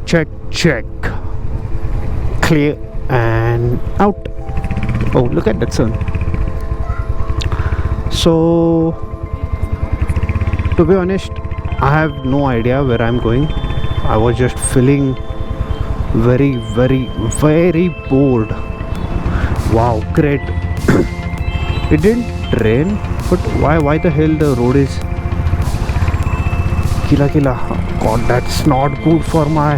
check. Clear and out. Oh, look at that sun. So, to be honest, I have no idea where I'm going. I was just feeling very bored. Wow, great. It didn't rain, but why the hell the road is kila. God, that's not good for my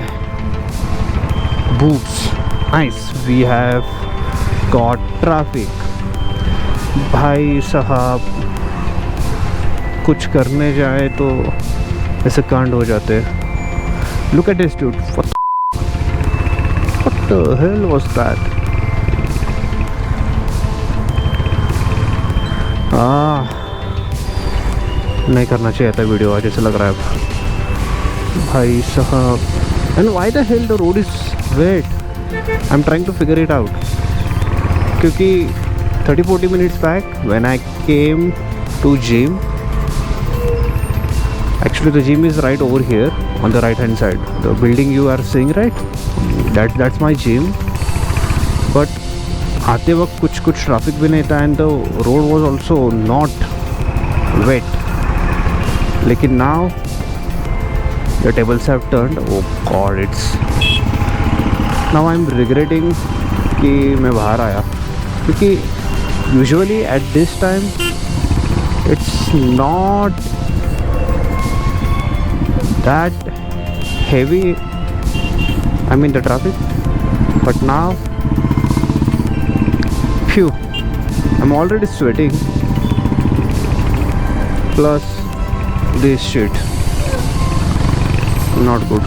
boots. Nice, we have got traffic. भाई साहब, कुछ करने जाए तो ऐसे कांड हो जाते हैं. Look at this dude. What the hell was that? नहीं करना चाहिए था वीडियो आज, ऐसा लग रहा है भाई साहब. And why the hell the road is wet? I'm trying to figure it out. क्योंकि 30-40 minutes back when I came to gym, actually the gym is right over here on the right hand side, the building you are seeing, right? That's my gym. But आते वक्त कुछ traffic भी नहीं था and the road was also not wet. लेकिन now the tables have turned. Oh God, it's now I'm regretting कि मैं बाहर आया, क्योंकि usually at this time it's not that heavy, I mean the traffic, but now phew, I'm already sweating plus this shit, not good.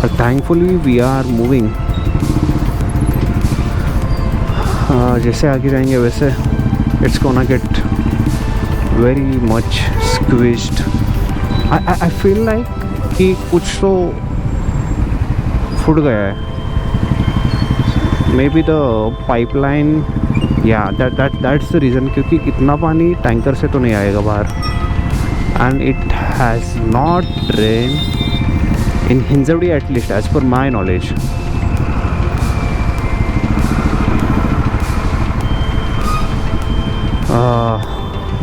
But thankfully we are moving. जैसे आगे जाएंगे वैसे it's gonna get very much squeezed. I feel like कि कुछ तो फूट गया है. Maybe the pipeline, yeah, that's the reason. क्योंकि इतना पानी टैंकर से तो नहीं आएगा बाहर. And it has not rained in Hinjawadi, at least as per my knowledge.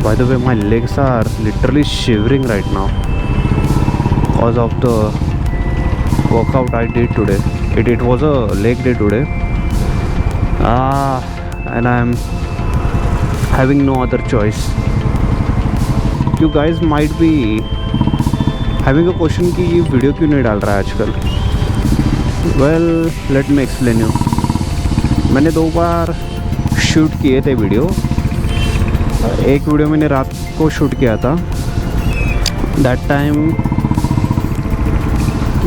By the way, my legs are literally shivering right now because of the workout I did today. It was a leg day today. And I'm having no other choice. You guys might be having a question कि ये video क्यों नहीं डाल रहा है आजकल. Well, let me explain you. मैंने 2 बार shoot किए थे वीडियो. एक वीडियो मैंने रात को शूट किया था. That time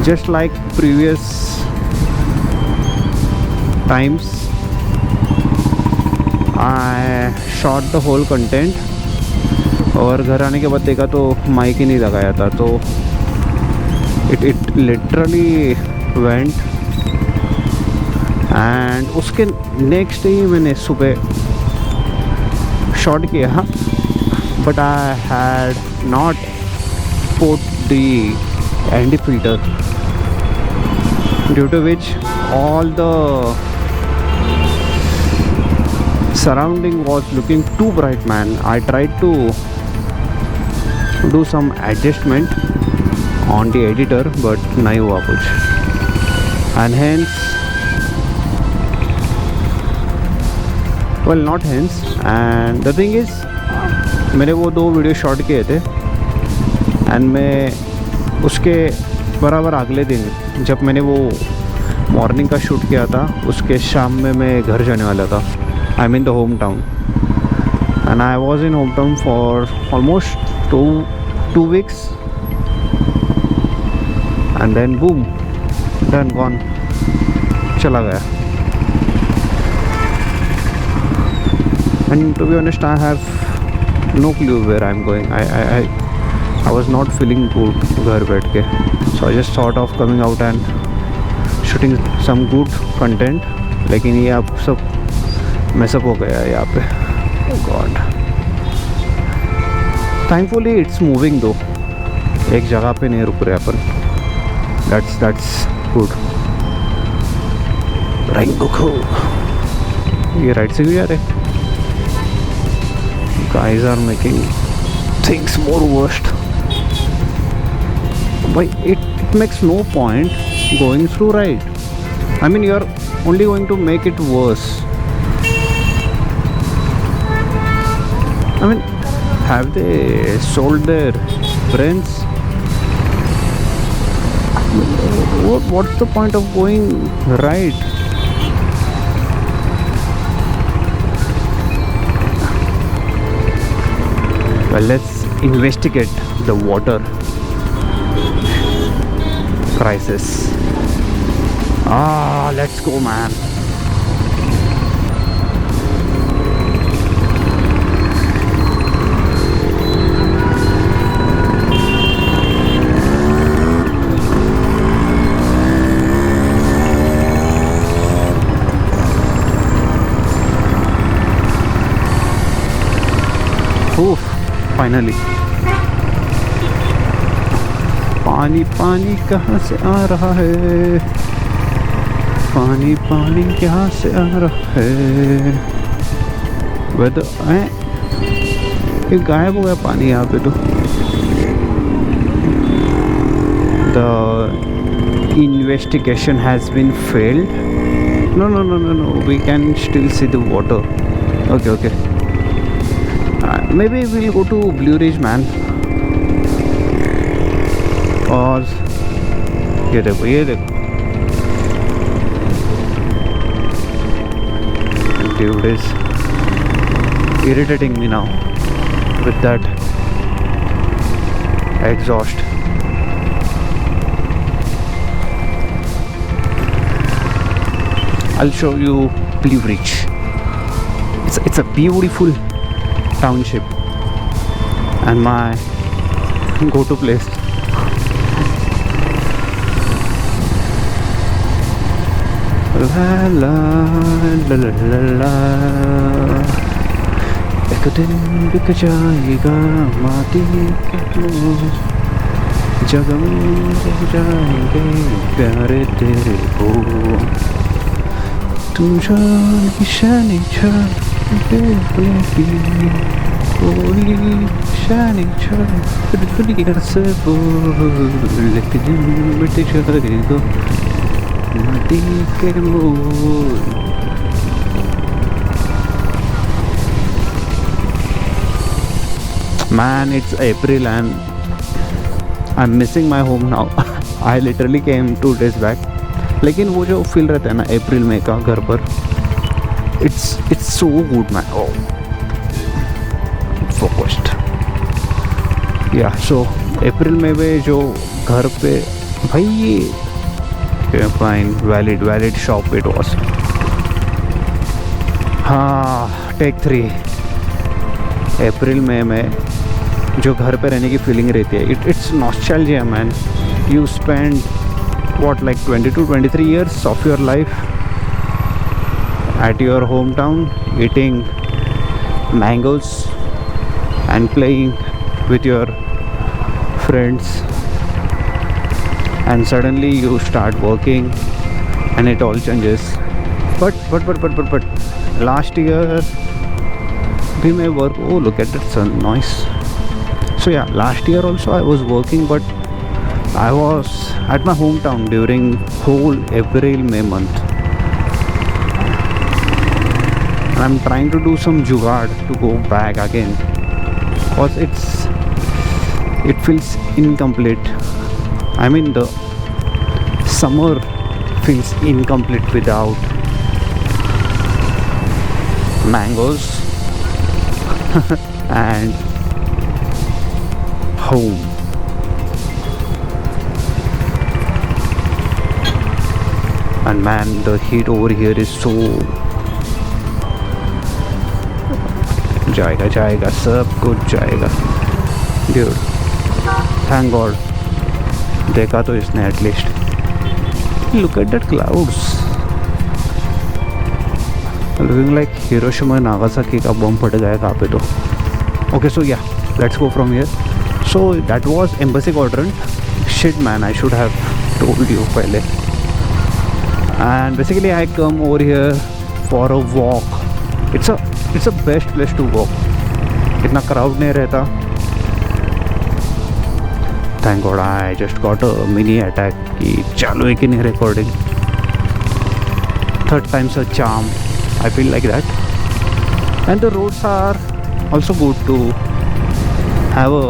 just like previous times I shot the whole content, और घर आने के बाद देखा तो माइक ही नहीं लगाया था, तो इट लिटरली वेंट. एंड उसके नेक्स्ट डे मैंने सुबह शॉट किया, but I had not put the ND filter, due to which all the surrounding was looking too bright, man. I tried to do some adjustment on the editor, but nahi hua kuch, and hence, well, not hence, and the thing is, मैंने वो 2 video shot किए थे, and मैं उसके बराबर अगले दिन जब मैंने वो मॉर्निंग का शूट किया था, उसके शाम में मैं घर जाने वाला था. I mean the home town, and I was in home town for almost 2 weeks, and then boom, done, gone, चला गया. And to be honest, I have no clue where I'm going. I was not feeling good घर बैठ के, so I just thought of coming out and shooting some good content. लेकिन ये आप सब mess up हो गया है यहाँ पे. Oh God. Thankfully it's moving though. एक जगह पे नहीं रुक रहे अपन. That's good. Rengoku. ये राइट से भी जा रहे. Guys are making things more worst. Why it makes no point going through right. I mean, you're only going to make it worse. I mean, have they sold their brains? What's the point of going right? Well, let's investigate the water crisis. Let's go, man. Oof, finally. पानी पानी कहाँ से आ रहा है? पानी पानी कहाँ से आ रहा है? वेदर ये गायब हो गया पानी यहाँ पे तो. The investigation has been failed. No. We can still see the water. Okay. Maybe we'll go to Blue Ridge, man. और ये देखो dude is irritating me now with that exhaust. I'll show you Blue Ridge. It's a beautiful township and my go-to place. La la la la la la. एक दिन बिक जाएगा माटी के लोग, जग में रह जाएंगे प्यारे तेरे को. तुम जान की शानी छान बेबी, कोई शानी छान दुनिया से बोल, एक दिन बिक जाएगा माटी के मोल. Man, it's April and I'm missing my home now. I literally came 2 days back. लेकिन वो जो फील रहता है ना अप्रैल में का घर पर, it's so good, man. Oh, focused. Yeah, so अप्रैल में भी जो घर पे भाई ये fine, valid shop it was. Take 3. April में जो घर पे रहने की फीलिंग रहती है, it's nostalgia, man. You spend what, like 22-23 years of your life at your hometown eating mangoes and playing with your friends, and suddenly you start working and it all changes. But last year bhi may work. Oh, look at that sun, nice. So yeah, last year also I was working, but I was at my hometown during whole April May month. And I'm trying to do some jugaad to go back again, because it feels incomplete. I mean, the summer feels incomplete without mangoes and home. And man, the heat over here is so जाएगा सब कुछ जाएगा. Dude, thank God देखा तो इसने at least. Look at that clouds, looking like Hiroshima and Nagasaki का बम फट गया कहाँ पे तो. Okay, so yeah, let's go from here. So that was embassy quadrant. Shit man, I should have told you pehle. And basically I come over here for a walk. It's a best place to walk. इतना crowd नहीं रहता. Thank God I just got a mini attack कि चालू है कि नहीं recording. Third time's a charm. I feel like that. And the roads are also good to have a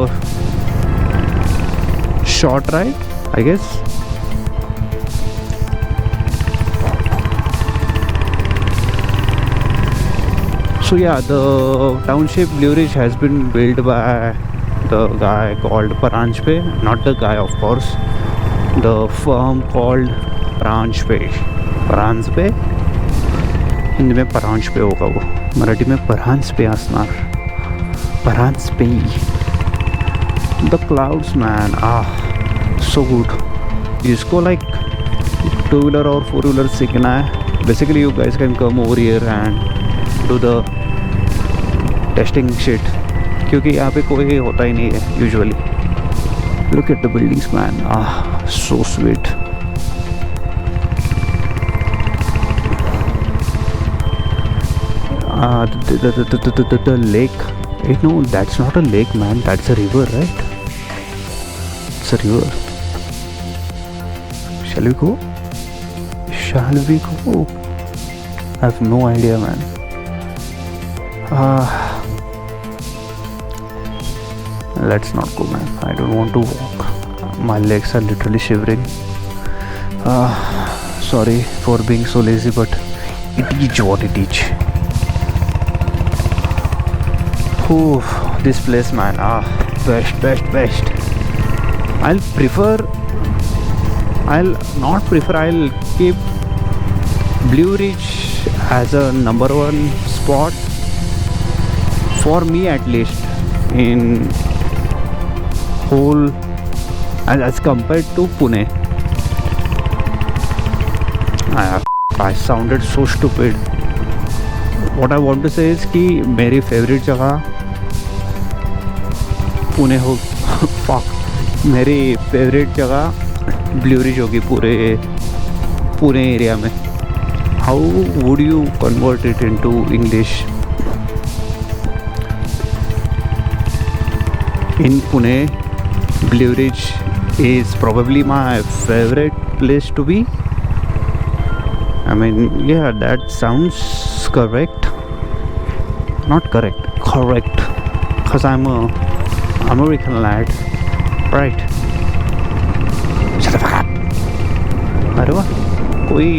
short ride, I guess. So yeah, the township Blue Ridge has been built by the guy called Paranjpe, not the guy of course, the firm called Paranjpe. Paranjpe? Hindi में परांजपे होगा वो, मराठी में परांजपे असणार. Paranjpe. The clouds man, so good. जिसको like 2-wheeler और 4-wheeler सीखना है, basically you guys can come over here and do the testing shit, क्योंकि यहाँ पे कोई होता ही नहीं है usually. Look at the buildings man, so sweet. The lake. Wait, no, that's not a lake, man. That's a river, right? It's a river. Shall we go? Shall we go? I have no idea, man. Let's not go, man. I don't want to walk. My legs are literally shivering. Sorry for being so lazy, but it is what it is. Oh, this place man, best. I'll keep Blue Ridge as a number one spot for me, at least in whole, as compared to Pune. I sounded so stupid. What I want to say is कि मेरी favourite जगह पुणे हो. Fuck, मेरी favourite जगह blue ridge होगी पूरे area में. How would you convert it into English? In Pune, blue ridge is probably my favorite place to be. I mean, yeah, that sounds correct. Not correct, correct. Because I'm a American lad, right? Shut the fuck up. अरे वाह, कोई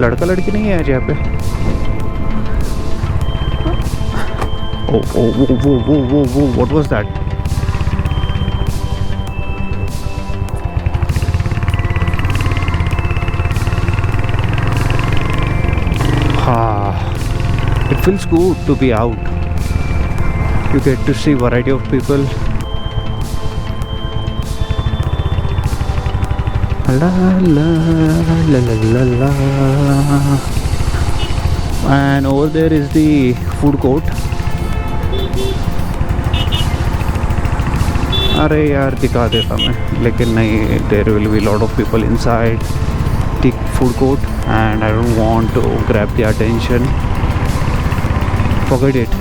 लड़का लड़की नहीं है आज यहाँ पे. Oh, what was that? It feels good to be out. You get to see variety of people. La la la la la la. And over there is the food court. अरे यार दिखा देता मैं, लेकिन नहीं, there will be lot of people inside the food court and I don't want to grab the attention. Forget it.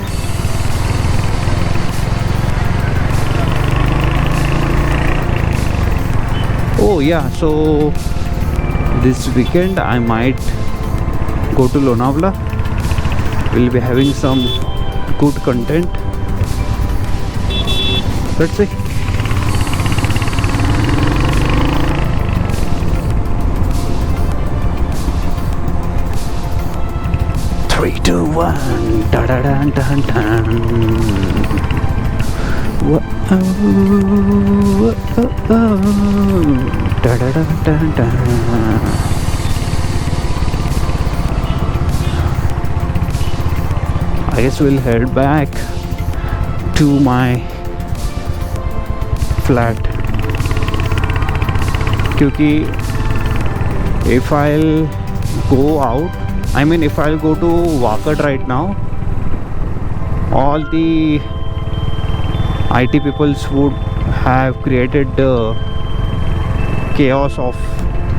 Oh yeah, so this weekend I might go to Lonavala. We'll be having some good content. Let's see. Three, two, one. Da da da da da. Da da da da da. I guess we'll head back to my flat. क्योंकि if I'll go out, I mean if I'll go to Wakat right now, all the IT peoples would have created the chaos of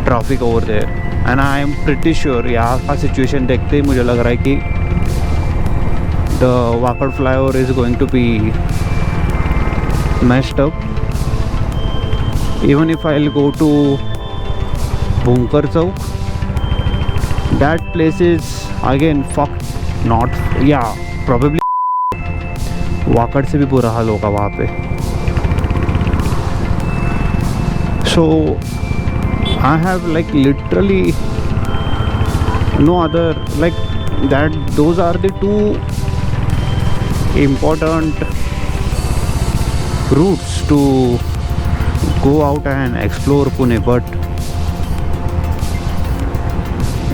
traffic over there, and I am pretty sure यहाँ का situation देखते ही मुझे लग रहा है कि the Wakad flyover is going to be messed up. Even if I'll go to Bhunkar Chowk, that place is again fucked. Not, yeah, probably Wakad से भी बुरा हाल होगा वहाँ पे. So I have like literally no other like that. Those are the two important routes to go out and explore Pune, but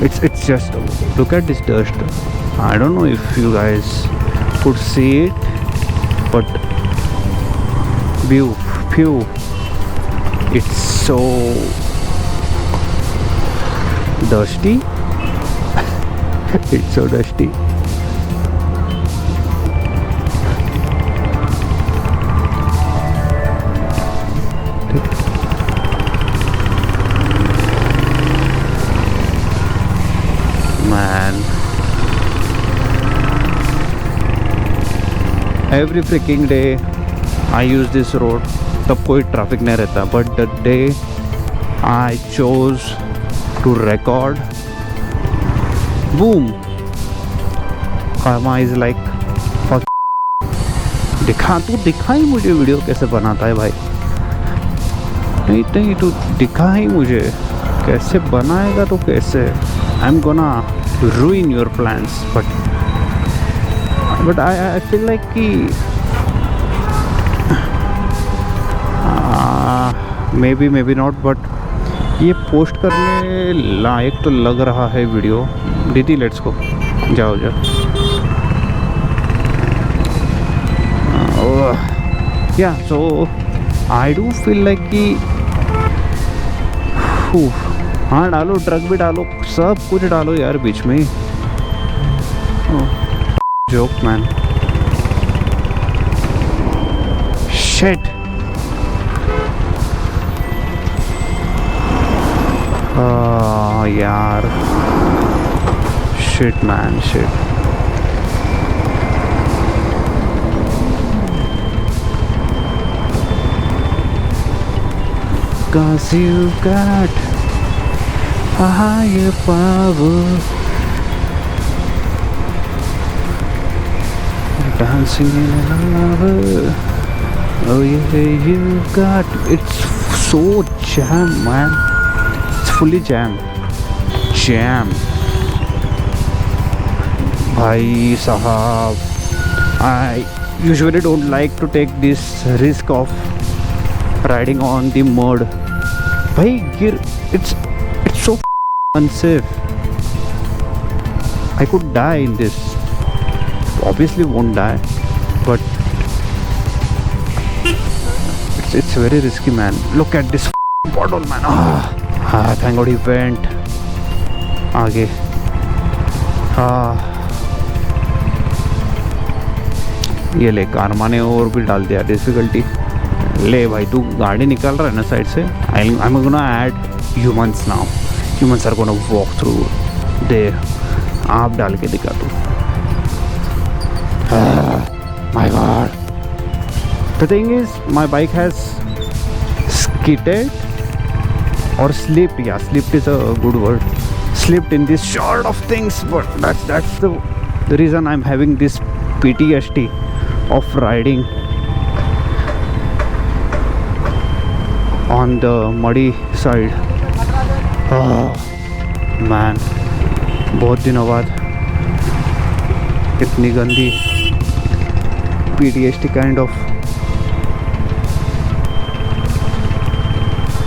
it's just, look at this dust. I don't know if you guys could see it, but phew, it's so dusty. It's so dusty. Man, every freaking day I use this road, तब कोई traffic नहीं रहता. But the day I chose to record, boom, karma is like fuck. दिखा ही मुझे video कैसे बनाता है भाई. नहीं तो दिखा ही मुझे कैसे बनाएगा तो कैसे. I'm gonna ruin your plans, but I feel like कि maybe not, but ये पोस्ट करने लायक तो लग रहा है वीडियो. दीदी लेट्स गो, जाओ. Yeah, so I do feel like कि हाँ डालो, ट्रक भी डालो, सब कुछ डालो यार बीच में. Joke man, shit. यार shit man, shit. Cause you got a higher power, dancing in love. Oh yeah, you got, it's so jam man, it's fully jam. Bhai sahab, I usually don't like to take this risk of riding on the mud. Bhai it's so unsafe. I could die in this. Obviously won't die, but it's very risky man. Look at this bottle man. Thank God he went. आगे ये ले, कारमा ने और भी डाल दिया difficulty. ले भाई, तू गाड़ी निकाल रहा है ना साइड से. I am gonna add humans now. Humans are gonna walk through there. आप डाल के दिखा दो. My god. The thing is my bike has skidded or slipped. Yeah, slipped is a good word. Slipped in this sort of things, but that's the reason I'm having this PTSD of riding on the muddy side. Man, बहुत दिनों बाद इतनी गंदी PTSD kind of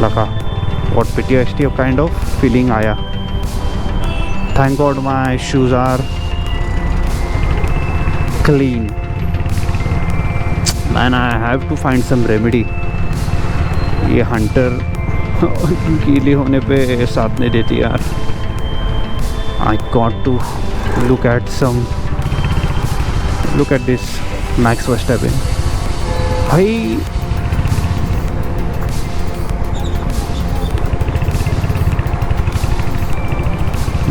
लगा. What PTSD kind of feeling आया. Thank God my shoes are clean. Man, I have to find some remedy. ये Hunter गीली होने पे साथ नहीं देती यार. I got to look at this Max Verstappen. भाई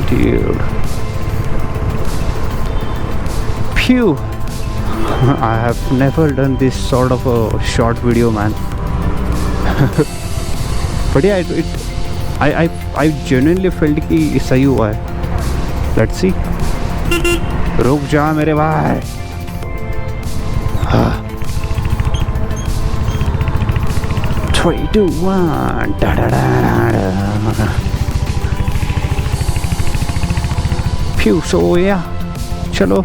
dude, phew. I have never done this sort of a short video, man. But yeah, I genuinely felt कि सही हुआ है. Let's see. रुक जा मेरे भाई. 3, 2, 1. Da da da da. Phew. So yeah, चलो.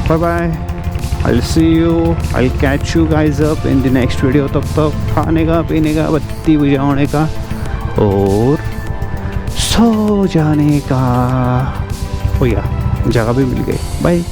Bye bye. I'll see you. I'll catch you guys up in the next video. तब तक खाने का, पीने का, बत्ती बुझाने का और सो जाने का. ओ या जगह भी मिल गई. बाय.